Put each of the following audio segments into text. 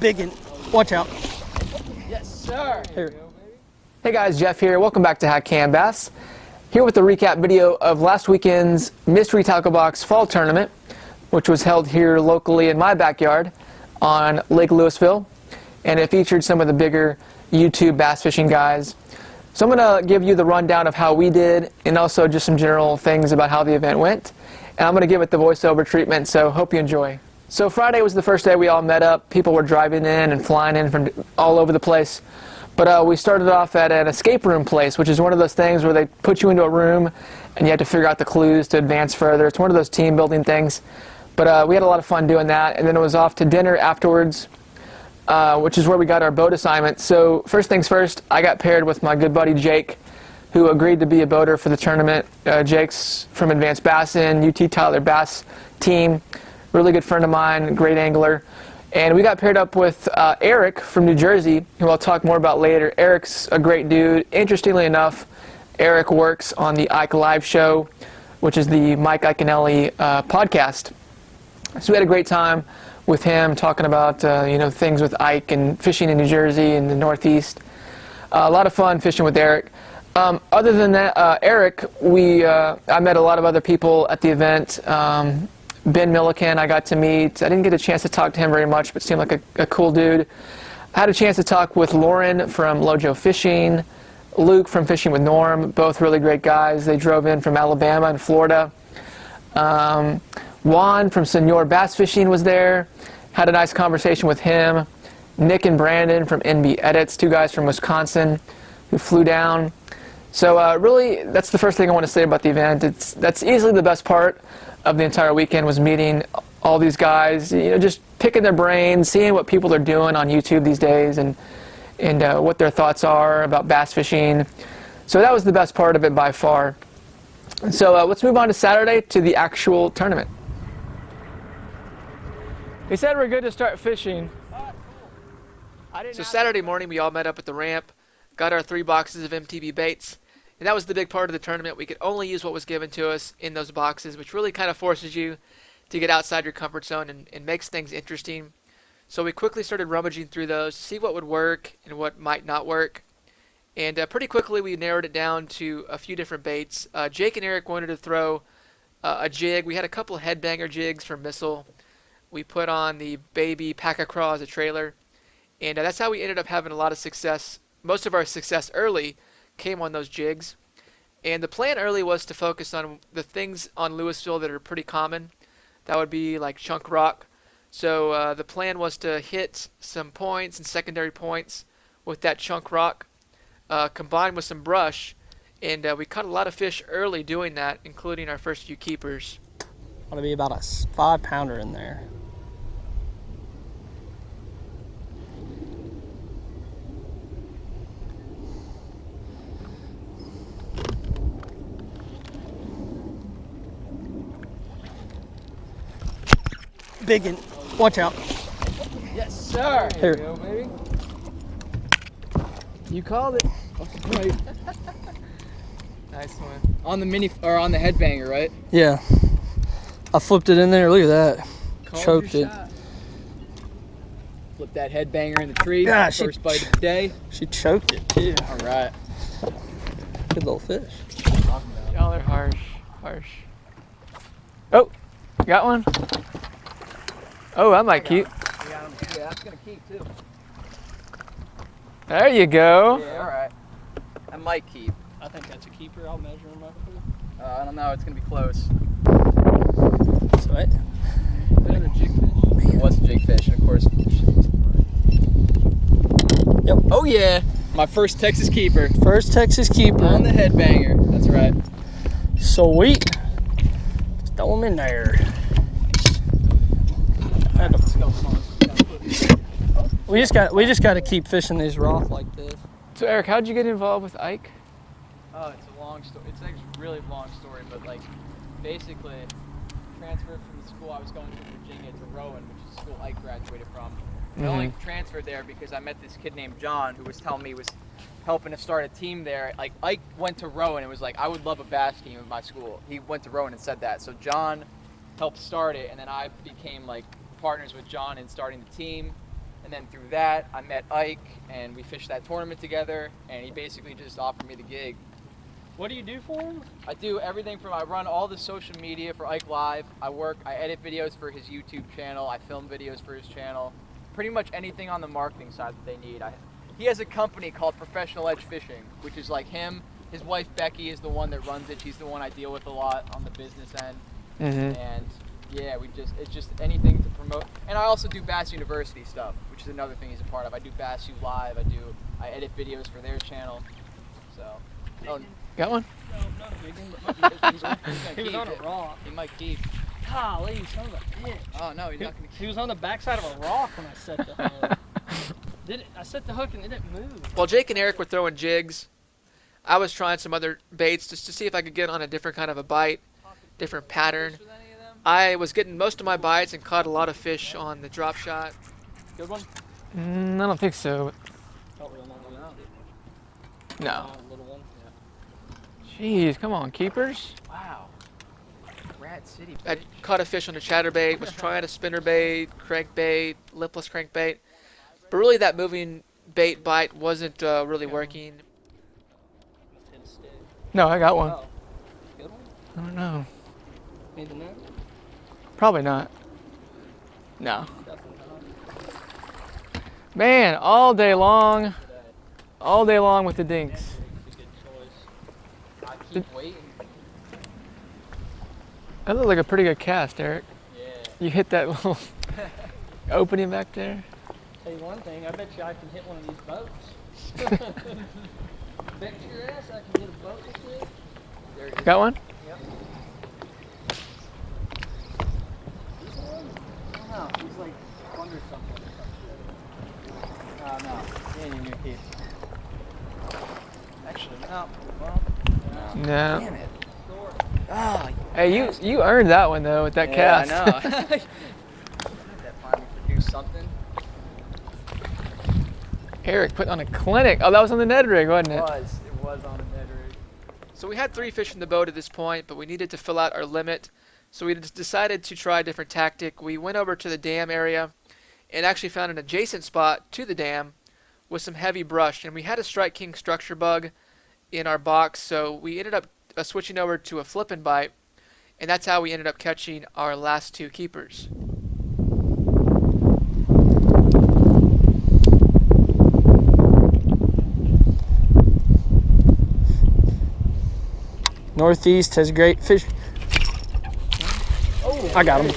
Big one. Watch out. Yes, sir. Here. Hey guys, Jeff here. Welcome back to HatCamBass. Here with the recap video of last weekend's Mystery Tackle Box Fall Tournament, which was held here locally in my backyard on Lake Lewisville, and it featured some of the bigger YouTube bass fishing guys. So I'm going to give you the rundown of how we did and also just some general things about how the event went. And I'm going to give it the voiceover treatment, so hope you enjoy. So Friday was the first day we all met up. People were driving in and flying in from all over the place. But we started off at an escape room place, which is one of those things where they put you into a room and you have to figure out the clues to advance further. It's one of those team building things. But we had a lot of fun doing that. And then it was off to dinner afterwards, which is where we got our boat assignment. So first things first, I got paired with my good buddy Jake, who agreed to be a boater for the tournament. Jake's from Advanced Bassin, UT Tyler Bass team. Really good friend of mine, great angler. And we got paired up with Eric from New Jersey, who I'll talk more about later. Eric's a great dude. Interestingly enough, Eric works on the Ike Live show, which is the Mike Iaconelli podcast. So we had a great time with him talking about things with Ike and fishing in New Jersey and the Northeast. A lot of fun fishing with Eric. Other than that, Eric, I met a lot of other people at the event. Ben Milliken I got to meet. I didn't get a chance to talk to him very much, but seemed like a cool dude. I had a chance to talk with Lauren from Lojo Fishing, Luke from Fishing with Norm, both really great guys. They drove in from Alabama and Florida. Juan from Senor Bass Fishing was there. Had a nice conversation with him. Nick and Brandon from NB Edits, two guys from Wisconsin who flew down. So really, that's the first thing I want to say about the event. That's easily the best part of the entire weekend, was meeting all these guys, just picking their brains, seeing what people are doing on YouTube these days, and what their thoughts are about bass fishing. So that was the best part of it by far. So let's move on to Saturday, to the actual tournament. He said we're good to start fishing. So Saturday morning, we all met up at the ramp, got our 3 boxes of MTB baits. And that was the big part of the tournament. We could only use what was given to us in those boxes, which really kind of forces you to get outside your comfort zone and makes things interesting. So we quickly started rummaging through those to see what would work and what might not work. And pretty quickly we narrowed it down to a few different baits. Jake and Eric wanted to throw a jig. We had a couple headbanger jigs from Missile. We put on the baby Pack-A-Craw as a trailer. And that's how we ended up having a lot of success. Most of our success early came on those jigs, and the plan early was to focus on the things on Lewisville that are pretty common. That would be like chunk rock. So the plan was to hit some points and secondary points with that chunk rock, combined with some brush, and we caught a lot of fish early doing that, including our first few keepers. Ought to be about a 5-pounder in there. Big one. Watch out. Yes, sir. Here. You go, baby. You called it. Right. Nice one. On the on the headbanger, right? Yeah. I flipped it in there. Look at that. Called Choked your it. shot. Flip that headbanger in the tree. Yeah, First bite of the day. She choked it too. All right. Good little fish. Y'all are harsh. Oh, got one? Oh, that might keep. Yeah, that's gonna keep too. There you go. Yeah, all right. That might keep. I think that's a keeper. I'll measure him up. I don't know. It's gonna be close. Sweat. Is that a jigfish? It was a jigfish, and of course. Yep. Oh yeah. My first Texas keeper. First Texas keeper. On the headbanger. That's right. Sweet. Just throw him in there. Let's go. Come on. We just got to keep fishing these rock like this. So Eric, how'd you get involved with Ike? Oh, it's a long story. It's actually a really long story, but like, basically, transferred from the school I was going to in Virginia to Rowan, which is the school Ike graduated from. I only transferred there because I met this kid named John who was telling me he was helping to start a team there. Like, Ike went to Rowan and was like, I would love a bass team in my school. He went to Rowan and said that. So John helped start it, and then I became like partners with John in starting the team. And then through that, I met Ike, and we fished that tournament together, and he basically just offered me the gig. What do you do for him? I do everything from, I run all the social media for Ike Live. I edit videos for his YouTube channel. I film videos for his channel. Pretty much anything on the marketing side that they need. He has a company called Professional Edge Fishing, which is like him. His wife Becky is the one that runs it. She's the one I deal with a lot on the business end. And yeah, it's just anything to promote. And I also do Bass University stuff, which is another thing he's a part of. I do Bass U Live. I edit videos for their channel. So. Oh, got one? No, not he was on a rock. He might keep. Golly, son of a bitch. Oh no, he's not gonna keep. He was on the backside of a rock when I set the hook. I set the hook and it didn't move. While Jake and Eric were throwing jigs, I was trying some other baits just to see if I could get on a different kind of a bite, different pattern. I was getting most of my bites and caught a lot of fish on the drop shot. Good one? I don't think so. No. Little one. Jeez, come on, keepers. Wow. Rat City. I caught a fish on a chatterbait, was trying a spinnerbait, crankbait, lipless crankbait. But really that moving bait bite wasn't really working. No, I got one. Oh. Good one? I don't know. Need the net? Probably not. No. Definitely not. Man, all day long with the dinks. Good choice. I keep waiting. That looked like a pretty good cast, Eric. Yeah. You hit that little opening back there. Tell you one thing, I bet you I can hit one of these boats. Bet your ass I can hit a boat with this. There it is. Got one? Yep. This one? I don't know. He's like under something or some shit. No. He ain't even gonna keep. Actually, no. Well, no. No. Damn it. Oh, Hey, you earned that one though with that cast. I know. That finally produced something. Eric put on a clinic. Oh, that was on the Ned rig, wasn't it? It was on a Ned rig. So we had 3 fish in the boat at this point, but we needed to fill out our limit. So we decided to try a different tactic. We went over to the dam area and actually found an adjacent spot to the dam with some heavy brush. And we had a Strike King structure bug in our box, so we ended up switching over to a flip and bite, and that's how we ended up catching our last 2 keepers. Northeast has great fish. Oh, I got him.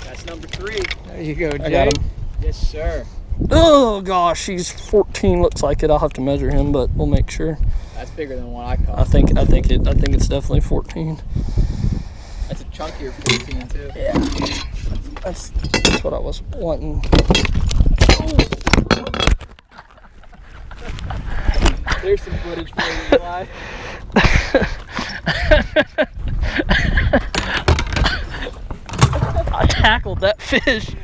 That's number 3. There you go, Jay. I got him. Yes, sir. Oh gosh, he's 14. Looks like it. I'll have to measure him, but we'll make sure. That's bigger than the one I caught. I think it's definitely 14. That's a chunkier 14 too. Yeah. That's what I was wanting. There's some footage for you, Eli. I tackled that fish.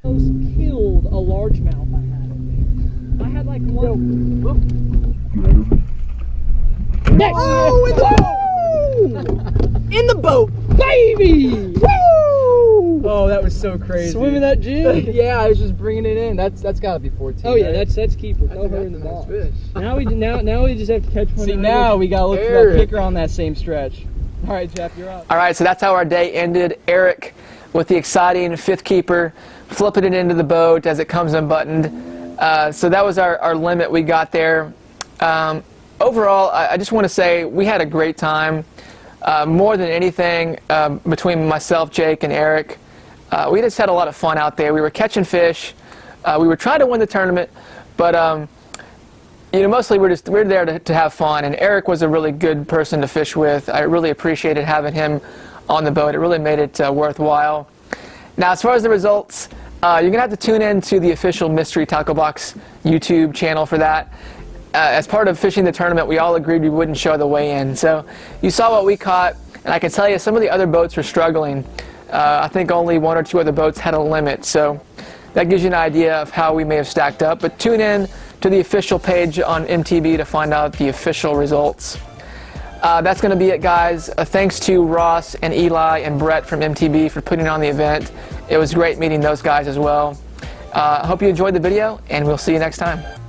Killed a largemouth I had in there. I had like one. Oh, in the boat, baby! Woo! Oh, that was so crazy. Swimming that jig? Yeah, I was just bringing it in. That's got to be 14. Oh yeah, right? that's keeper. No her in the box. Now we just have to catch one. See, now we gotta look for that kicker on that same stretch. All right, Jeff, you're up. All right, so that's how our day ended. Eric with the exciting 5th keeper, flipping it into the boat as it comes unbuttoned. So that was our limit we got there. Overall, I just want to say we had a great time. More than anything, between myself, Jake, and Eric, we just had a lot of fun out there. We were catching fish. We were trying to win the tournament, but mostly we're there to have fun. And Eric was a really good person to fish with. I really appreciated having him on the boat. It really made it worthwhile. Now, as far as the results, you're gonna have to tune in to the official Mystery Tackle Box YouTube channel for that. As part of fishing the tournament, we all agreed we wouldn't show the weigh-in. So you saw what we caught, and I can tell you some of the other boats were struggling. I think only 1 or 2 other boats had a limit. So that gives you an idea of how we may have stacked up. But tune in to the official page on MTB to find out the official results. That's going to be it, guys. Thanks to Ross and Eli and Brett from MTB for putting on the event. It was great meeting those guys as well. Hope you enjoyed the video, and we'll see you next time.